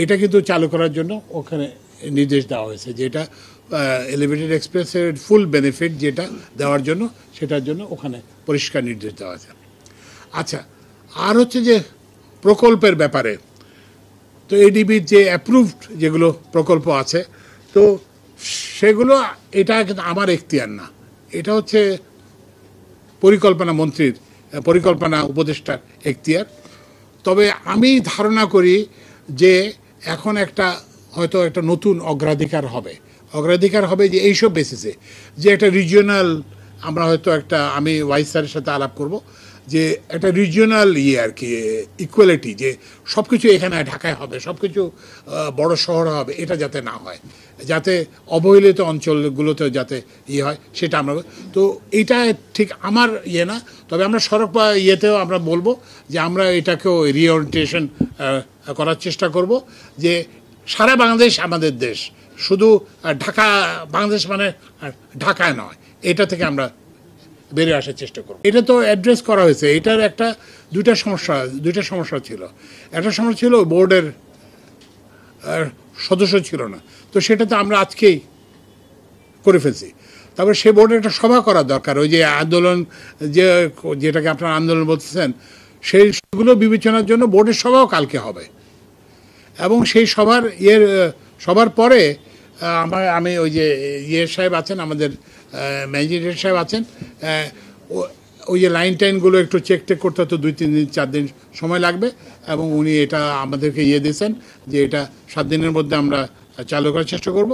এটা কিন্তু চালু করার জন্য ওখানে নির্দেশ দেওয়া হয়েছে, যেটা এলিভেটেড এক্সপ্রেসের ফুল বেনিফিট যেটা দেওয়ার জন্য, সেটার জন্য ওখানে পরিষ্কার নির্দেশ দেওয়া আছে। আচ্ছা, আর হচ্ছে যে প্রকল্পের ব্যাপারে, তো এডিবির যে অ্যাপ্রুভড যেগুলো প্রকল্প আছে, তো সেগুলো, এটা কিন্তু আমার এখতিয়ার না, এটা হচ্ছে পরিকল্পনা মন্ত্রীর, পরিকল্পনা উপদেষ্টার এখতিয়ার। তবে আমি ধারণা করি যে এখন হয়তো একটা নতুন অগ্রাধিকার হবে যে এইসব বেসিসে, যে একটা রিজিওনাল, আমরা হয়তো আমি ভাইস স্যারের সাথে আলাপ করব যে একটা রিজিওনাল আর কি ইকুয়ালিটি, যে সব কিছু এখানে ঢাকায় হবে, সব কিছু বড় শহর হবে, এটা যাতে না হয়, যাতে অবহেলিত অঞ্চলগুলোতেও যাতে হয়, সেটা আমরা, তো এটা ঠিক আমার না। তবে আমরা সড়ক বা ইয়েতেও আমরা বলবো যে আমরা এটাকেও রিওরিয়েন্টেশন করার চেষ্টা করব, যে সারা বাংলাদেশ আমাদের দেশ, শুধু ঢাকা, বাংলাদেশ মানে ঢাকায় নয়, এটা থেকে আমরা বেরিয়ে আসার চেষ্টা করব। এটা তো অ্যাড্রেস করা হয়েছে। এটার দুইটা সমস্যা ছিল। একটা সমস্যা ছিল বোর্ডের সদস্য ছিল না, তো সেটা তো আমরা আজকেই করে ফেলছি। তারপরে সে বোর্ডের একটা সভা করা দরকার, ওই যে আন্দোলন, যেটাকে আপনারা আন্দোলন বলতেছেন, সেইগুলো বিবেচনার জন্য বোর্ডের সভাও কালকে হবে। এবং সেই সবার পরে আমি ওই যে সাহেব আছেন, আমাদের ম্যাজিস্ট্রেট সাহেব আছেন, ওই যে লাইনগুলো একটু চেক করতে হতো, 2-3 দিন 4 দিন সময় লাগবে, এবং উনি এটা আমাদেরকে দিয়েছেন যে এটা 7 দিনের মধ্যে আমরা চালু করার চেষ্টা করব।